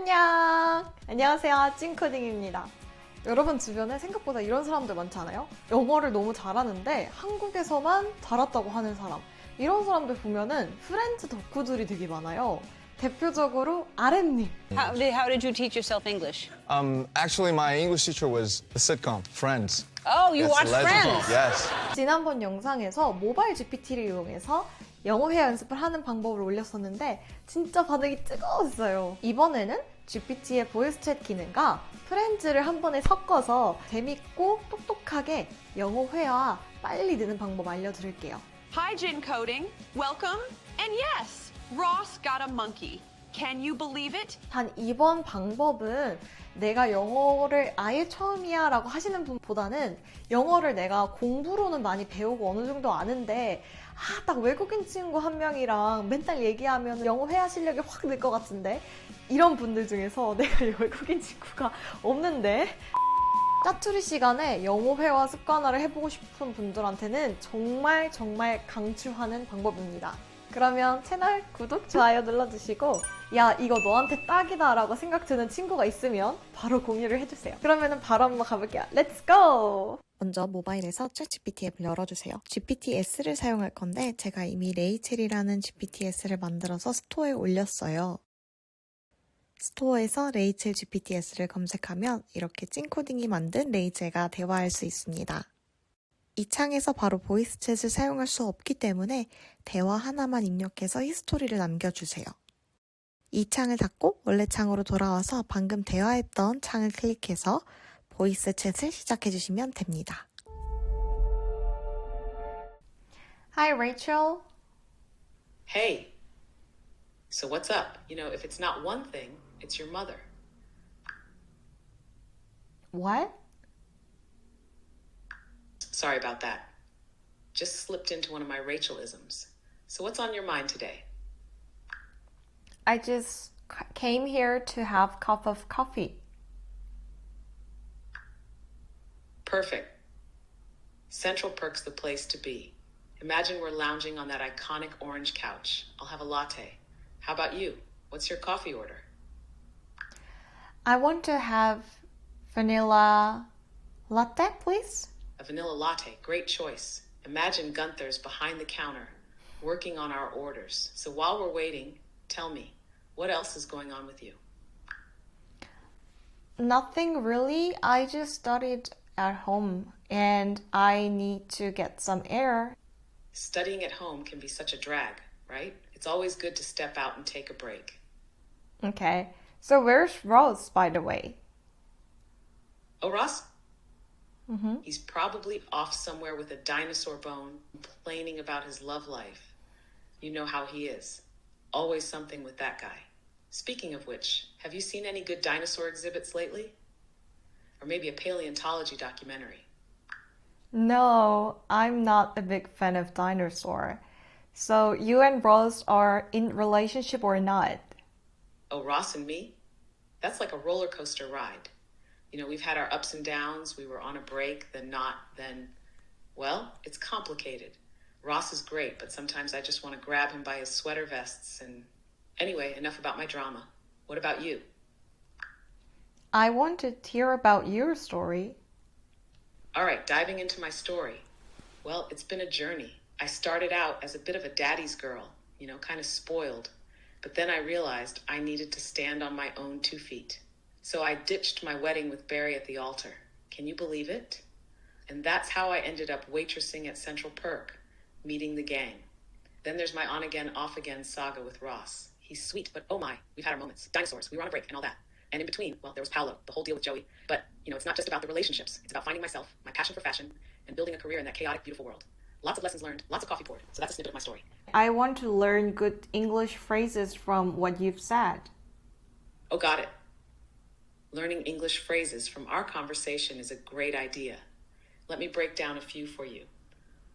안녕! 안녕하세요, 찐코딩입니다. 여러분 주변에 생각보다 이런 사람들 많지 않아요? 영어를 너무 잘하는데 한국에서만 잘했다고 하는 사람. 이런 사람들 보면은 프렌즈 덕후들이 되게 많아요. 대표적으로 아랫님. How did you teach yourself English? Actually, my English teacher was the sitcom Friends. Oh, you That's watched the legend. Friends? Yes. 지난번 영상에서 모바일 GPT를 이용해서 영어 회화 연습을 하는 방법을 올렸었는데 진짜 반응이 뜨거웠어요. 이번에는 GPT의 보이스 챗 기능과 프렌즈를 한 번에 섞어서 재밌고 똑똑하게 영어 회화 빨리 느는 방법 알려드릴게요. Hi, Gincoating. Welcome. And yes, Ross got a monkey. Can you believe it? 단 이번 방법은 내가 영어를 아예 처음이야 라고 하시는 분보다는 영어를 내가 공부로는 많이 배우고 어느 정도 아는데 딱 외국인 친구 한 명이랑 맨날 얘기하면 영어 회화 실력이 확 늘 것 같은데 이런 분들 중에서 내가 외국인 친구가 없는데 짜투리 시간에 영어 회화 습관화를 해보고 싶은 분들한테는 정말 강추하는 방법입니다. 그러면 채널 구독, 좋아요 눌러주시고 야 이거 너한테 딱이다 라고 생각 드는 친구가 있으면 바로 공유를 해주세요. 그러면 바로 한번 가볼게요. 렛츠 고! 먼저 모바일에서 챗GPT 앱을 열어주세요. GPTs를 사용할 건데 제가 이미 레이첼이라는 GPTs를 만들어서 스토어에 올렸어요. 스토어에서 레이첼 GPTs를 검색하면 이렇게 찐코딩이 만든 레이첼과 대화할 수 있습니다. 이 창에서 바로 보이스 챗을 사용할 수 없기 때문에 대화 하나만 입력해서 히스토리를 남겨주세요. 이 창을 닫고 원래 창으로 돌아와서 방금 대화했던 창을 클릭해서 보이스 챗을 시작해주시면 됩니다. Hi, Rachel. Hey. So what's up? You know, if it's not one thing, it's your mother. What? Sorry about that. Just slipped into one of my Rachelisms. So what's on your mind today? I just came here to have a cup of coffee. Perfect. Central Perk's the place to be. Imagine we're lounging on that iconic orange couch. I'll have a latte. How about you? What's your coffee order? I want to have vanilla latte, please. A vanilla latte, great choice. Imagine Gunther's behind the counter, working on our orders. So while we're waiting, tell me, what else is going on with you? Nothing really. I just studied at home and I need to get some air. Studying at home can be such a drag, right? It's always good to step out and take a break. Okay. So where's Rose, by the way? Oh, Ross? He's probably off somewhere with a dinosaur bone, complaining about his love life. You know how he is. Always something with that guy. Speaking of which, have you seen any good dinosaur exhibits lately? Or maybe a paleontology documentary? No, I'm not a big fan of dinosaur. So you and Rose are in relationship or not? Oh, Ross and me? That's like a roller coaster ride. You know, we've had our ups and downs. We were on a break, then not, then... Well, it's complicated. Ross is great, but sometimes I just want to grab him by his sweater vests and... Anyway, enough about my drama. What about you? I want to hear about your story. All right, diving into my story. Well, it's been a journey. I started out as a bit of a daddy's girl, you know, kind of spoiled. But then I realized I needed to stand on my own 2 feet. So I ditched my wedding with Barry at the altar. Can you believe it? And that's how I ended up waitressing at Central Perk, meeting the gang. Then there's my on-again, off-again saga with Ross. He's sweet, but oh my, we've had our moments. Dinosaurs, we were on a break and all that. And in between, well, there was Paolo, the whole deal with Joey. But, you know, it's not just about the relationships. It's about finding myself, my passion for fashion, and building a career in that chaotic, beautiful world. Lots of lessons learned, lots of coffee poured. So that's a snippet of my story. I want to learn good English phrases from what you've said. Oh, got it. Learning English phrases from our conversation is a great idea. Let me break down a few for you.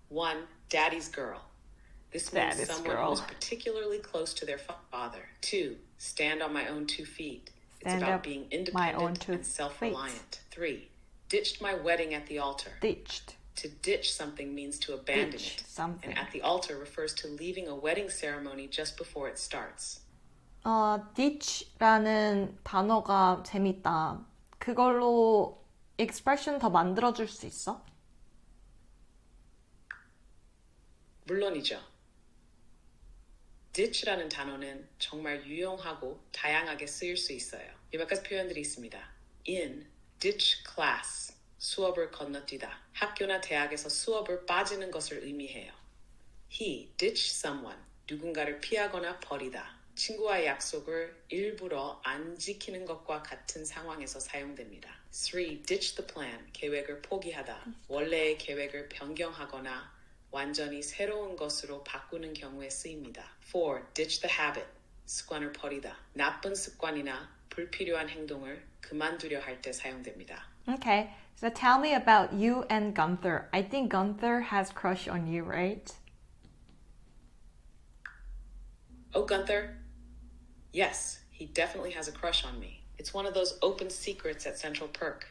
1, daddy's girl. This means Daddy's someone girl. who's particularly close to their father. 2, stand on my own 2 feet. It's Stand about up being my own independent 2 and self-reliant. 3, ditched my wedding at the altar. Ditched. To ditch something means to abandon Ditch it. something. And at the altar refers to leaving a wedding ceremony just before it starts. ditch라는 단어가 재밌다. 그걸로 expression 더 만들어줄 수 있어? 물론이죠. ditch라는 단어는 정말 유용하고 다양하게 쓰일 수 있어요. 몇 가지 표현들이 있습니다. in, ditch class, 수업을 건너뛰다. 학교나 대학에서 수업을 빠지는 것을 의미해요. He ditched someone, 누군가를 피하거나 버리다. 친구와의 약속을 일부러 안 지키는 것과 같은 상황에서 사용됩니다. 3. Ditch the plan, 계획을 포기하다. 원래의 계획을 변경하거나 완전히 새로운 것으로 바꾸는 경우에 쓰입니다. 4. Ditch the habit, 습관을 버리다. 나쁜 습관이나 불필요한 행동을 그만두려 할 때 사용됩니다. Okay, so tell me about you and Gunther. I think Gunther has crush on you, right? Oh, Gunther? Yes, he definitely has a crush on me. It's one of those open secrets at Central Perk.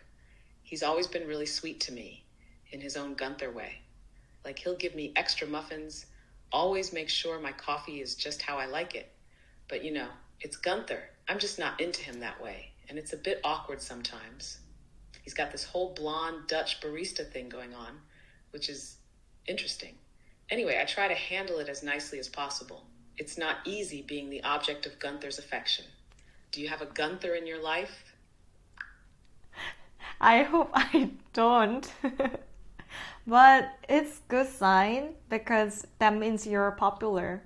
He's always been really sweet to me, in his own Gunther way. Like, he'll give me extra muffins, always make sure my coffee is just how I like it. But you know, it's Gunther. I'm just not into him that way, and it's a bit awkward sometimes. He's got this whole blonde Dutch barista thing going on, which is interesting. Anyway, I try to handle it as nicely as possible. It's not easy being the object of Gunther's affection. Do you have a Gunther in your life? I hope I don't. But it's good sign because that means you're popular.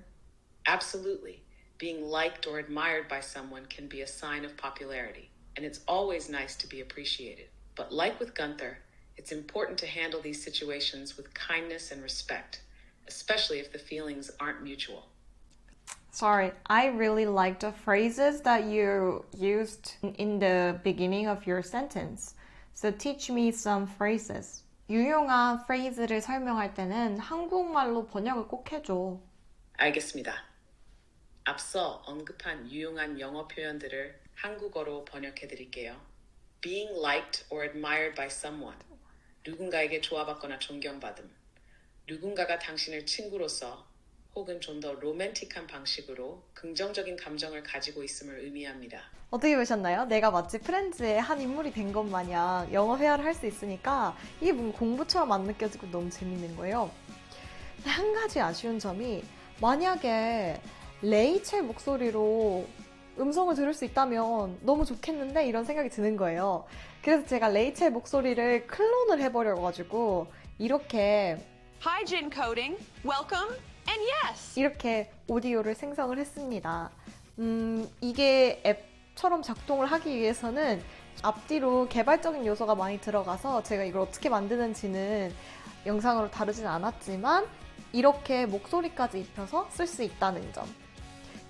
Absolutely. Being liked or admired by someone can be a sign of popularity, and it's always nice to be appreciated. But like with Gunther, it's important to handle these situations with kindness and respect, especially if the feelings aren't mutual. Sorry, I really like the phrases that you used in the beginning of your sentence. So teach me some phrases. 유용한 phrase를 설명할 때는 한국말로 번역을 꼭 해줘. 알겠습니다. 앞서 언급한 유용한 영어 표현들을 한국어로 번역해 드릴게요. Being liked or admired by someone. 누군가에게 좋아받거나 존경받음. 누군가가 당신을 친구로서 혹은 좀 더 로맨틱한 방식으로 긍정적인 감정을 가지고 있음을 의미합니다. 어떻게 보셨나요? 내가 마치 프렌즈의 한 인물이 된 것 마냥 영어 회화를 할 수 있으니까 이게 뭔가 공부처럼 안 느껴지고 너무 재밌는 거예요. 근데 한 가지 아쉬운 점이 만약에 레이첼 목소리로 음성을 들을 수 있다면 너무 좋겠는데 이런 생각이 드는 거예요. 그래서 제가 레이첼 목소리를 클론을 해버려가지고 이렇게 Hi, Jen Coding. Welcome, and yes. 이렇게 오디오를 생성을 했습니다. 이게 앱처럼 작동을 하기 위해서는 앞뒤로 개발적인 요소가 많이 들어가서 제가 이걸 어떻게 만드는지는 영상으로 다루진 않았지만 이렇게 목소리까지 입혀서 쓸 수 있다는 점.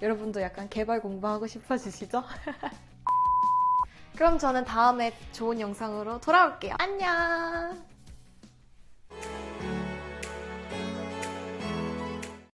여러분도 약간 개발 공부하고 싶어지시죠? 그럼 저는 다음에 좋은 영상으로 돌아올게요. 안녕!